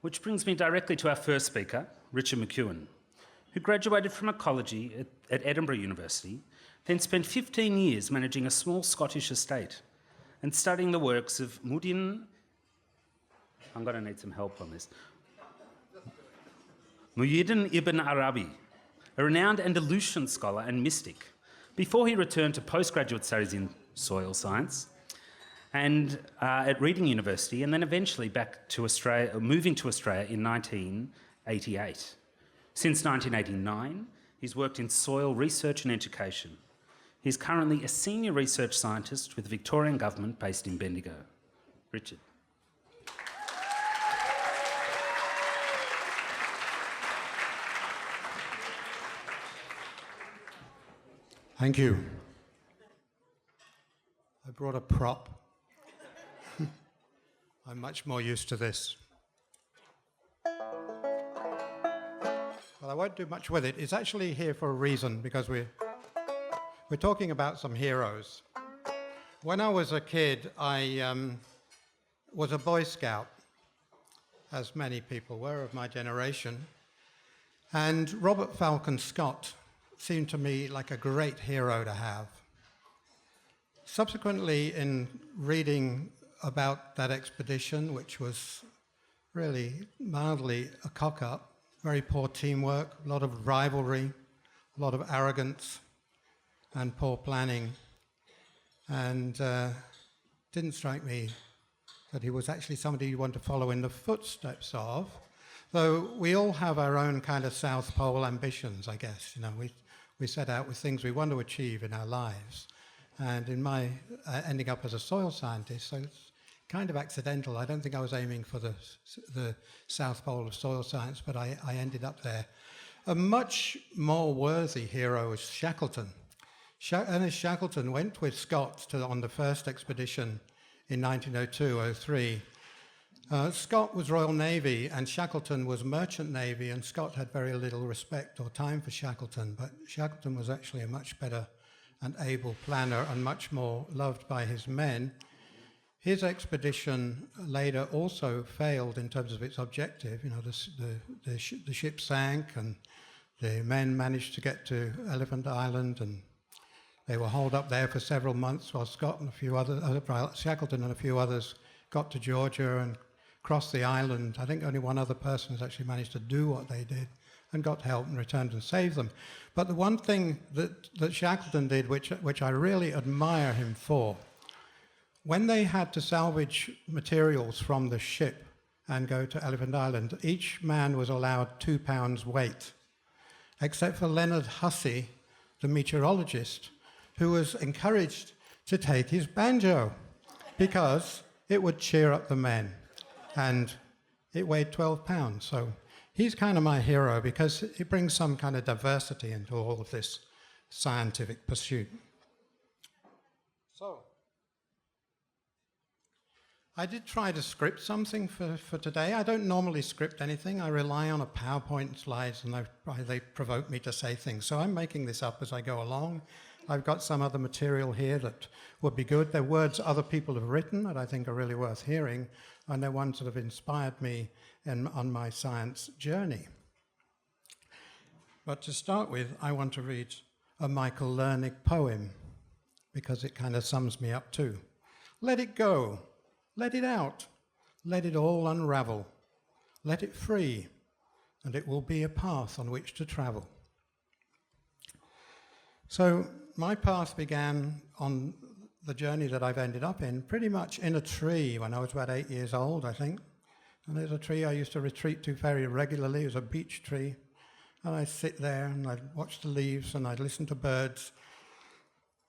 Which brings me directly to our first speaker, Richard MacEwan, who graduated from ecology at Edinburgh University, then spent 15 years managing a small Scottish estate and studying the works of Muhyiddin, I'm going to need some help on this, Muhyiddin Ibn Arabi, a renowned Andalusian scholar and mystic, before he returned to postgraduate studies in soil science and at Reading University, and then eventually back to Australia, moving to Australia in 1988. Since 1989, he's worked in soil research and education. He's currently a senior research scientist with the Victorian Government based in Bendigo. Richard. Thank you. I brought a prop. I'm much more used to this. Well, I won't do much with it. It's actually here for a reason, because we're talking about some heroes. When I was a kid, I was a Boy Scout, as many people were of my generation. And Robert Falcon Scott seemed to me like a great hero to have. Subsequently, in reading about that expedition, which was really mildly a cock-up, very poor teamwork, a lot of rivalry, a lot of arrogance, and poor planning. And didn't strike me that he was actually somebody you want to follow in the footsteps of, though we all have our own kind of South Pole ambitions, I guess. You know, we set out with things we want to achieve in our lives. And in my ending up as a soil scientist, so it's kind of accidental. I don't think I was aiming for the South Pole of soil science, but I ended up there. A much more worthy hero is Shackleton. Ernest Shackleton went with Scott on the first expedition in 1902-03. Scott was Royal Navy and Shackleton was Merchant Navy, and Scott had very little respect or time for Shackleton, but Shackleton was actually a much better and able planner and much more loved by his men. His expedition later also failed in terms of its objective. You know, the ship sank and the men managed to get to Elephant Island, and they were holed up there for several months while Scott and a few others, Shackleton and a few others got to Georgia and crossed the island. I think only one other person has actually managed to do what they did and got help and returned and saved them. But the one thing that Shackleton did, which I really admire him for, when they had to salvage materials from the ship and go to Elephant Island, each man was allowed 2 pounds weight, except for Leonard Hussey, the meteorologist, who was encouraged to take his banjo because it would cheer up the men. And it weighed 12 pounds. So he's kind of my hero because it brings some kind of diversity into all of this scientific pursuit. So I did try to script something for today. I don't normally script anything. I rely on a PowerPoint slides, and they provoke me to say things. So I'm making this up as I go along. I've got some other material here that would be good. They're words other people have written that I think are really worth hearing, and they're ones that have inspired me on my science journey. But to start with, I want to read a Michael Lernick poem, because it kind of sums me up too. Let it go. Let it out, let it all unravel, let it free, and it will be a path on which to travel. So my path began on the journey that I've ended up in, pretty much in a tree when I was about 8 years old, I think. And there's a tree I used to retreat to very regularly. It was a beech tree. And I'd sit there and I'd watch the leaves and I'd listen to birds.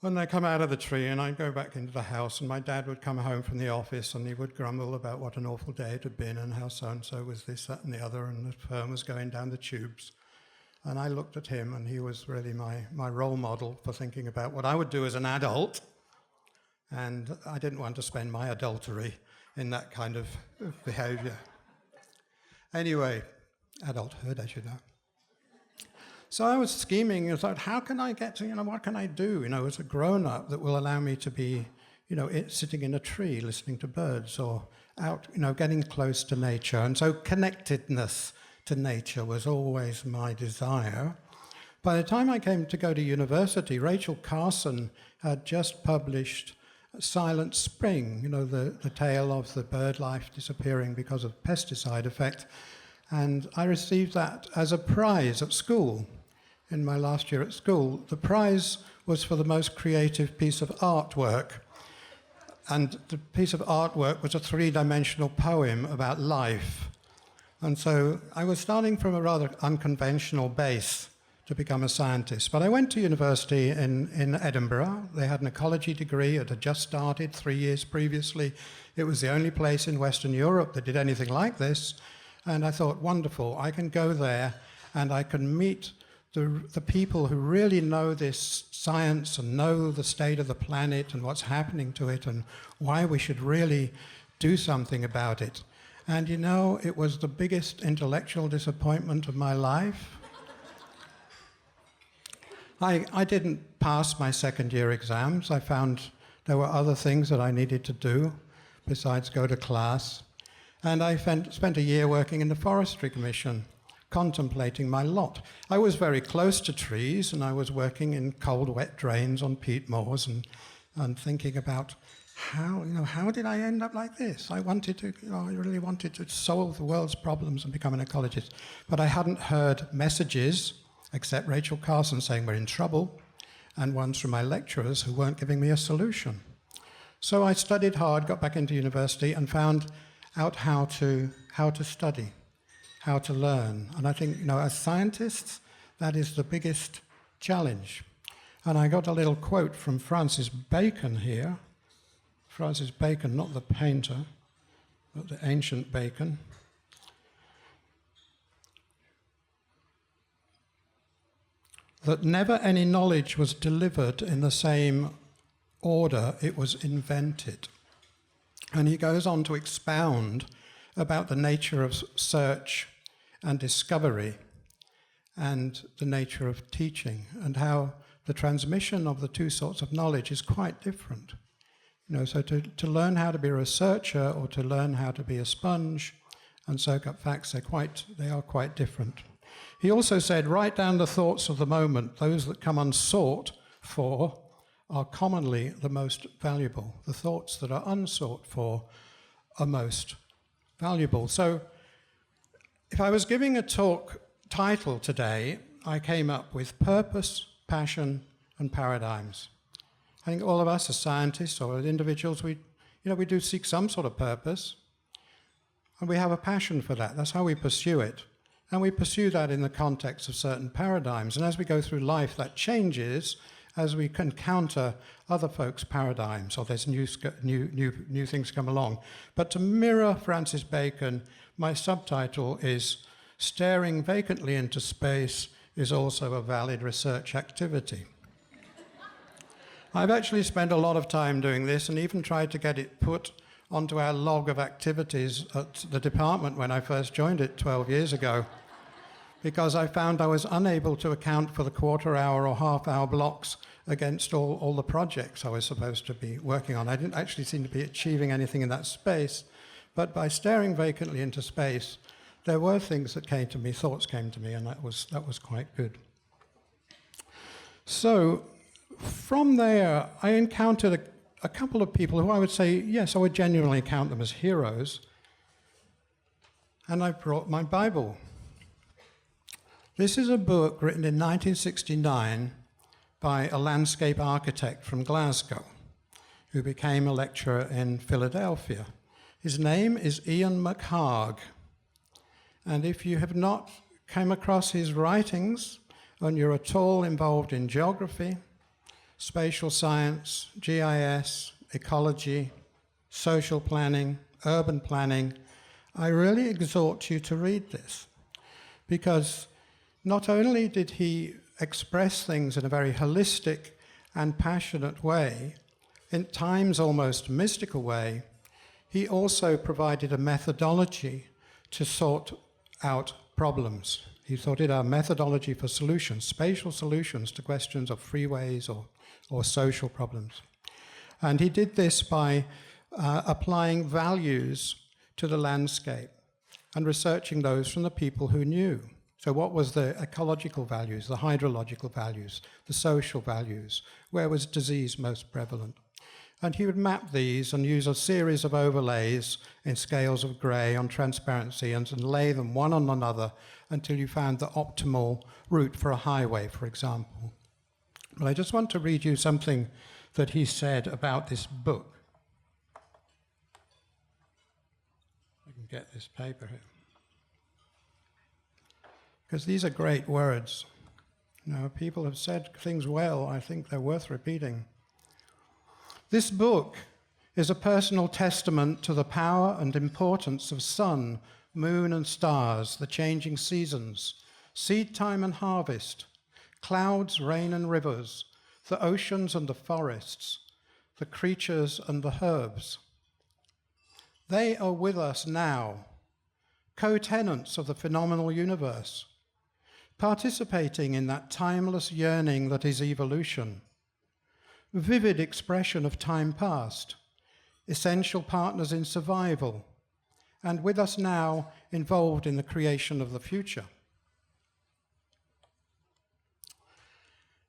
When they come out of the tree, and I'd go back into the house, and my dad would come home from the office, and he would grumble about what an awful day it had been, and how so-and-so was this, that, and the other, and the firm was going down the tubes. And I looked at him, and he was really my role model for thinking about what I would do as an adult. And I didn't want to spend my adultery in that kind of behavior. Anyway, adulthood, as you know. So I was scheming and thought, how can I get to, what can I do, as a grown-up that will allow me to be sitting in a tree, listening to birds, or out, getting close to nature. And so connectedness to nature was always my desire. By the time I came to go to university, Rachel Carson had just published Silent Spring, the tale of the bird life disappearing because of pesticide effect. And I received that as a prize at school, in my last year at school. The prize was for the most creative piece of artwork. And the piece of artwork was a three-dimensional poem about life. And so I was starting from a rather unconventional base to become a scientist. But I went to university in Edinburgh. They had an ecology degree. It had just started 3 years previously. It was the only place in Western Europe that did anything like this. And I thought, wonderful, I can go there and I can meet the people who really know this science and know the state of the planet and what's happening to it and why we should really do something about it. And it was the biggest intellectual disappointment of my life. I didn't pass my second year exams. I found there were other things that I needed to do besides go to class. And I spent a year working in the Forestry Commission, contemplating my lot. I was very close to trees, and I was working in cold, wet drains on peat moors and thinking about how did I end up like this? I really wanted to solve the world's problems and become an ecologist. But I hadn't heard messages, except Rachel Carson saying we're in trouble, and ones from my lecturers who weren't giving me a solution. So I studied hard, got back into university, and found out how to study, how to learn. And I think, as scientists, that is the biggest challenge. And I got a little quote from Francis Bacon here. Francis Bacon, not the painter, but the ancient Bacon. That never any knowledge was delivered in the same order it was invented. And he goes on to expound about the nature of search and discovery and the nature of teaching and how the transmission of the two sorts of knowledge is quite different. So to learn how to be a researcher or to learn how to be a sponge and soak up facts, they are quite different. He also said, write down the thoughts of the moment. Those that come unsought for are commonly the most valuable. The thoughts that are unsought for are most valuable. So if I was giving a talk title today, I came up with Purpose, Passion, and Paradigms. I think all of us as scientists or as individuals, we do seek some sort of purpose, and we have a passion for that. That's how we pursue it. And we pursue that in the context of certain paradigms. And as we go through life, that changes as we encounter other folks' paradigms, or there's new things come along. But to mirror Francis Bacon, my subtitle is Staring Vacantly into Space is Also a Valid Research Activity. I've actually spent a lot of time doing this and even tried to get it put onto our log of activities at the department when I first joined it 12 years ago, because I found I was unable to account for the quarter-hour or half-hour blocks against all the projects I was supposed to be working on. I didn't actually seem to be achieving anything in that space, but by staring vacantly into space, there were things that came to me, thoughts came to me, and that was quite good. So from there, I encountered a couple of people who I would say, yes, I would genuinely count them as heroes, and I brought my Bible. This is a book written in 1969 by a landscape architect from Glasgow who became a lecturer in Philadelphia. His name is Ian McHarg. And if you have not come across his writings and you're at all involved in geography, spatial science, GIS, ecology, social planning, urban planning, I really exhort you to read this, because not only did he express things in a very holistic and passionate way, in times almost mystical way, he also provided a methodology to sort out problems. He sorted out a methodology for solutions, spatial solutions to questions of freeways or social problems. And he did this by applying values to the landscape and researching those from the people who knew. So what was the ecological values, the hydrological values, the social values? Where was disease most prevalent? And he would map these and use a series of overlays in scales of grey on transparency and lay them one on another until you found the optimal route for a highway, for example. But I just want to read you something that he said about this book. I can get this paper here. Because these are great words. You know, people have said things well, I think they're worth repeating. This book is a personal testament to the power and importance of sun, moon and stars, the changing seasons, seed time and harvest, clouds, rain and rivers, the oceans and the forests, the creatures and the herbs. They are with us now, co-tenants of the phenomenal universe, participating in that timeless yearning that is evolution, vivid expression of time past, essential partners in survival, and with us now involved in the creation of the future.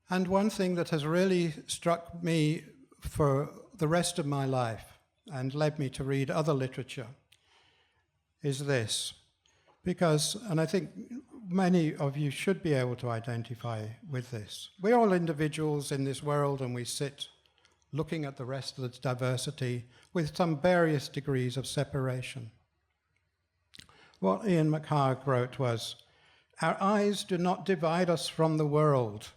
And one thing that has really struck me for the rest of my life and led me to read other literature is this, because, and I think many of you should be able to identify with this. We're all individuals in this world and we sit looking at the rest of its diversity with some various degrees of separation. What Ian McHarg wrote was, "Our eyes do not divide us from the world,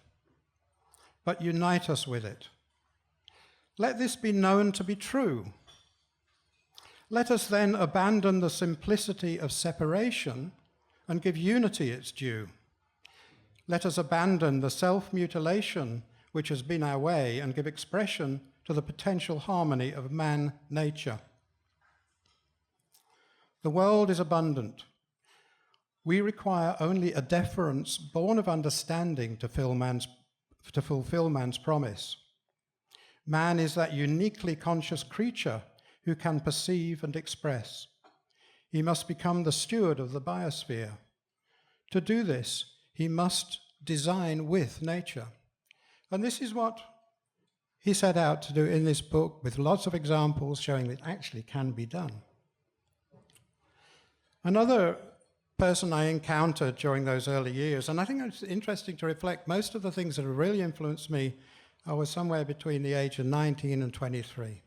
but unite us with it. Let this be known to be true. Let us then abandon the simplicity of separation and give unity its due. Let us abandon the self-mutilation which has been our way and give expression to the potential harmony of man-nature. The world is abundant. We require only a deference born of understanding to fulfill man's promise. Man is that uniquely conscious creature who can perceive and express. He must become the steward of the biosphere. To do this, he must design with nature." And this is what he set out to do in this book, with lots of examples showing that it actually can be done. Another person I encountered during those early years, and I think it's interesting to reflect, most of the things that have really influenced me, I was somewhere between the age of 19 and 23.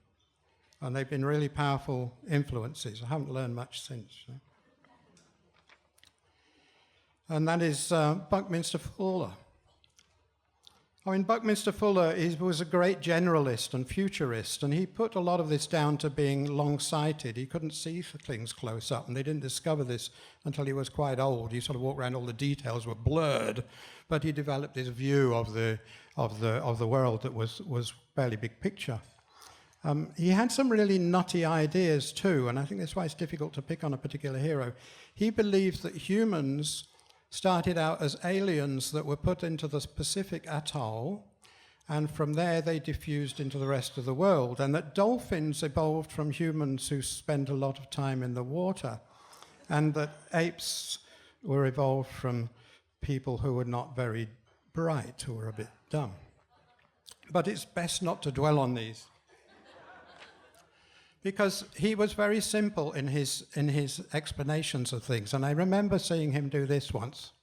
And they've been really powerful influences. I haven't learned much since. And that is Buckminster Fuller. I mean, Buckminster Fuller was a great generalist and futurist, and he put a lot of this down to being long-sighted. He couldn't see things close up, and they didn't discover this until he was quite old. He sort of walked around, all the details were blurred, but he developed this view of the world that was fairly big picture. He had some really nutty ideas too, and I think that's why it's difficult to pick on a particular hero. He believed that humans started out as aliens that were put into the Pacific atoll, and from there they diffused into the rest of the world, and that dolphins evolved from humans who spent a lot of time in the water, and that apes were evolved from people who were not very bright, who were a bit dumb. But it's best not to dwell on these, because he was very simple in his explanations of things. And I remember seeing him do this once,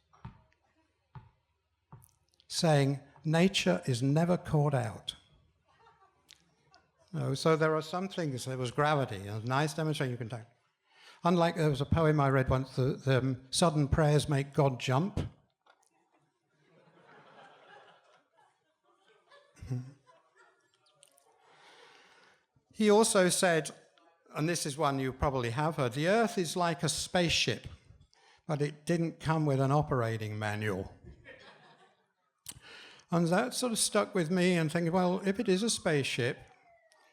saying, "Nature is never caught out." So there are some things, there was gravity, a nice demonstration you can take. Unlike, there was a poem I read once, the sudden prayers make God jump. He also said, and this is one you probably have heard, the Earth is like a spaceship, but it didn't come with an operating manual. And that sort of stuck with me and thinking, well, if it is a spaceship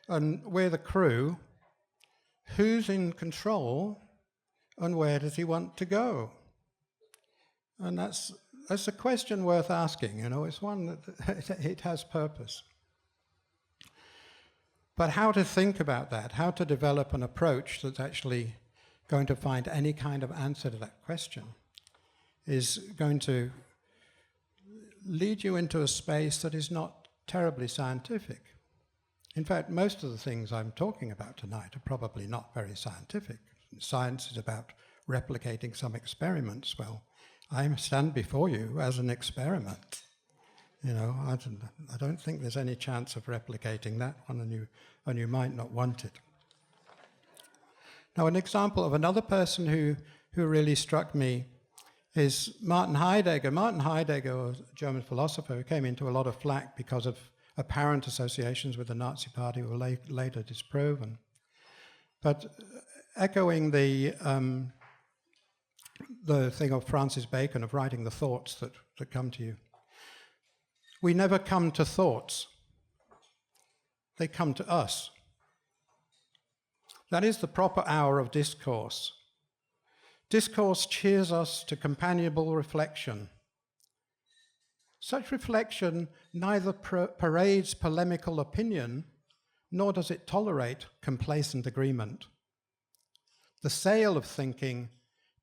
and we're the crew, who's in control and where does he want to go? And that's a question worth asking, you know, it's one that it has purpose. But how to think about that, how to develop an approach that's actually going to find any kind of answer to that question, is going to lead you into a space that is not terribly scientific. In fact, most of the things I'm talking about tonight are probably not very scientific. Science is about replicating some experiments. Well, I stand before you as an experiment. You know, I don't think there's any chance of replicating that one, and you might not want it. Now, an example of another person who really struck me is Martin Heidegger. Martin Heidegger was a German philosopher who came into a lot of flack because of apparent associations with the Nazi Party were later disproven. But echoing the thing of Francis Bacon of writing the thoughts that come to you, we never come to thoughts. They come to us. That is the proper hour of discourse. Discourse cheers us to companionable reflection. Such reflection neither parades polemical opinion, nor does it tolerate complacent agreement. The sail of thinking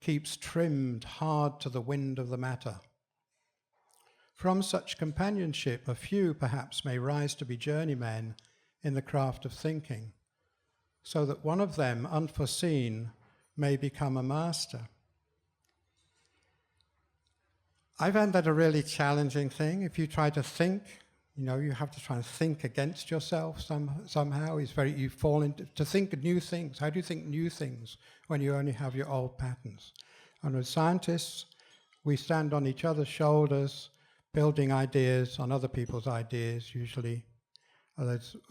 keeps trimmed hard to the wind of the matter. From such companionship, a few perhaps may rise to be journeymen in the craft of thinking, so that one of them, unforeseen, may become a master. I found that a really challenging thing. If you try to think, you have to try and think against yourself somehow. You fall into, to think new things. How do you think new things when you only have your old patterns? And as scientists, we stand on each other's shoulders, building ideas on other people's ideas, usually.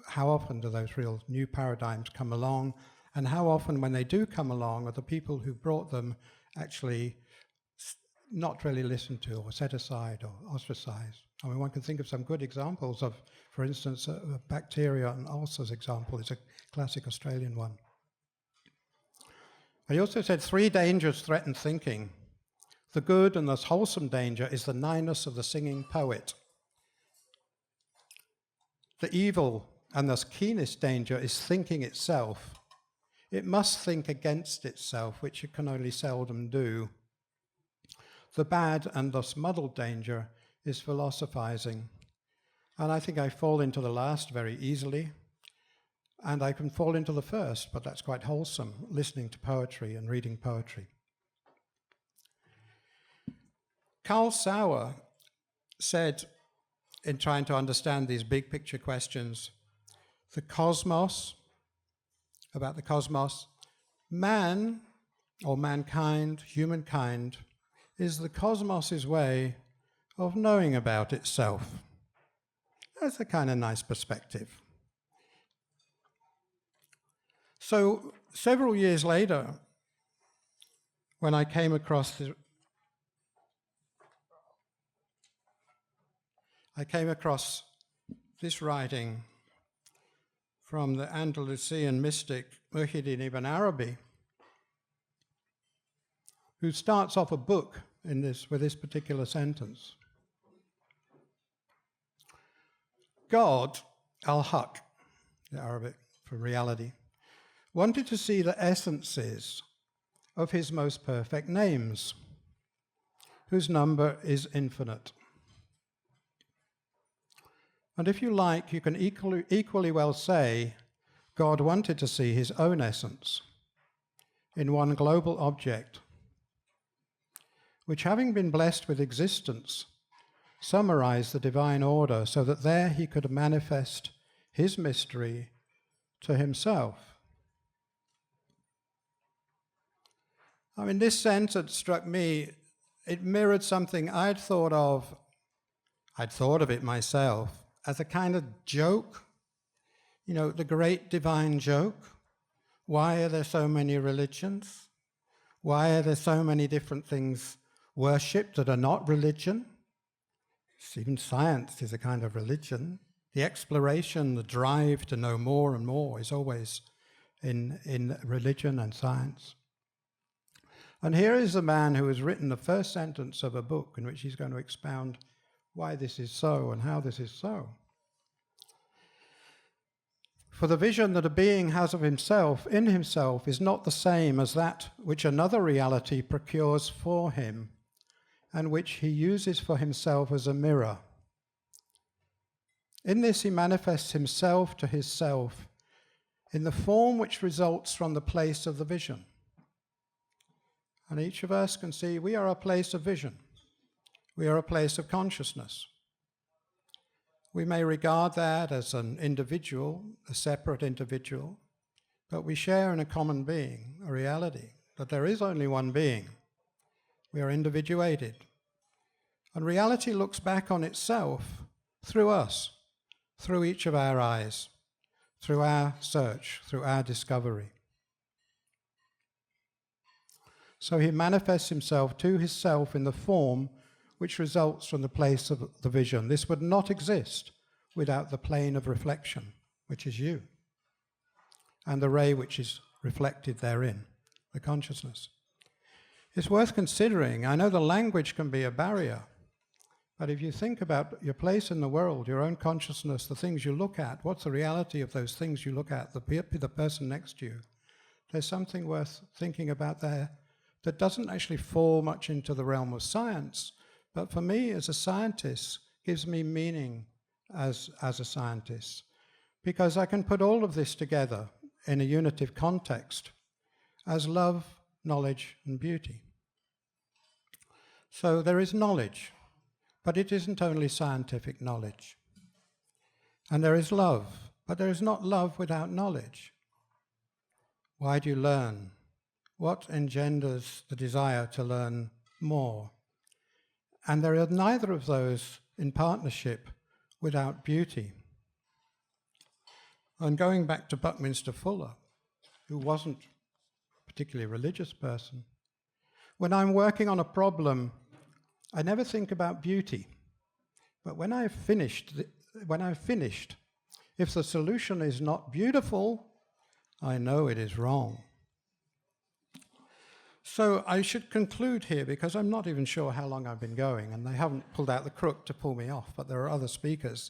How often do those real new paradigms come along? And how often, when they do come along, are the people who brought them actually not really listened to or set aside or ostracized? I mean, one can think of some good examples of, for instance, bacteria and ulcers example is a classic Australian one. He also said 3 dangers threaten thinking. The good and thus wholesome danger is the nighness of the singing poet. The evil and thus keenest danger is thinking itself. It must think against itself, which it can only seldom do. The bad and thus muddled danger is philosophizing. And I think I fall into the last very easily, and I can fall into the first, but that's quite wholesome, listening to poetry and reading poetry. Carl Sauer said, in trying to understand these big picture questions, about the cosmos, man, or mankind, humankind, is the cosmos's way of knowing about itself. That's a kind of nice perspective. So several years later, when I came across this writing from the Andalusian mystic Muhyiddin Ibn Arabi, who starts off a book with this particular sentence. God, al-Haq, the Arabic for reality, wanted to see the essences of his most perfect names, whose number is infinite. And if you like, you can equally well say God wanted to see his own essence in one global object, which, having been blessed with existence, summarized the divine order so that there he could manifest his mystery to himself. I mean, this sentence struck me. It mirrored something I'd thought of it myself as a kind of joke, the great divine joke. Why are there so many religions? Why are there so many different things worshipped that are not religion? Even science is a kind of religion. The exploration, the drive to know more and more is always in religion and science. And here is a man who has written the first sentence of a book in which he's going to expound why this is so and how this is so. For the vision that a being has of himself in himself is not the same as that which another reality procures for him and which he uses for himself as a mirror. In this he manifests himself to his self in the form which results from the place of the vision. And each of us can see we are a place of vision. We are a place of consciousness. We may regard that as an individual, a separate individual, but we share in a common being, a reality, that there is only one being. We are individuated. And reality looks back on itself through us, through each of our eyes, through our search, through our discovery. So he manifests himself to his self in the form which results from the place of the vision. This would not exist without the plane of reflection, which is you, and the ray which is reflected therein, the consciousness. It's worth considering. I know the language can be a barrier, but if you think about your place in the world, your own consciousness, the things you look at, what's the reality of those things you look at, the person next to you, there's something worth thinking about there that doesn't actually fall much into the realm of science, but for me as a scientist gives me meaning as a scientist, because I can put all of this together in a unitive context as love, knowledge, and beauty. So there is knowledge, but it isn't only scientific knowledge. And there is love, but there is not love without knowledge. Why do you learn? What engenders the desire to learn more? And there are neither of those in partnership without beauty. And going back to Buckminster Fuller, who wasn't a particularly religious person, when I'm working on a problem, I never think about beauty. But when I've finished, if the solution is not beautiful, I know it is wrong. So I should conclude here, because I'm not even sure how long I've been going, and they haven't pulled out the crook to pull me off, but there are other speakers.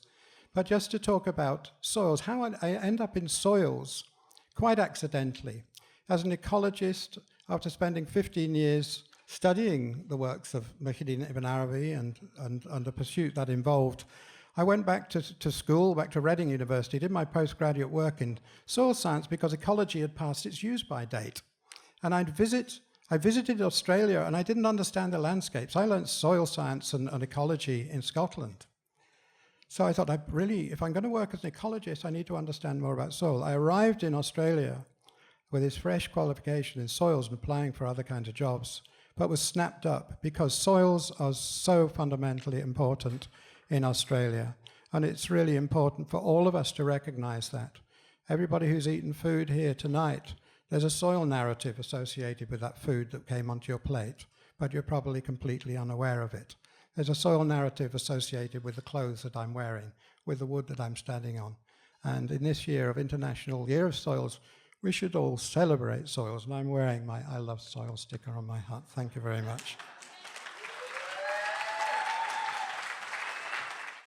But just to talk about soils, how I end up in soils quite accidentally. As an ecologist, after spending 15 years studying the works of Muhyiddin Ibn Arabi and the pursuit that involved, I went back to school, back to Reading University, did my postgraduate work in soil science because ecology had passed its use-by date. And I visited Australia and I didn't understand the landscapes. I learned soil science and ecology in Scotland. So I thought, if I'm going to work as an ecologist, I need to understand more about soil. I arrived in Australia with this fresh qualification in soils and applying for other kinds of jobs, but was snapped up because soils are so fundamentally important in Australia. And it's really important for all of us to recognize that. Everybody who's eaten food here tonight, there's a soil narrative associated with that food that came onto your plate, but you're probably completely unaware of it. There's a soil narrative associated with the clothes that I'm wearing, with the wood that I'm standing on. And in this year of International Year of Soils, we should all celebrate soils, and I'm wearing my I Love Soil sticker on my hat. Thank you very much.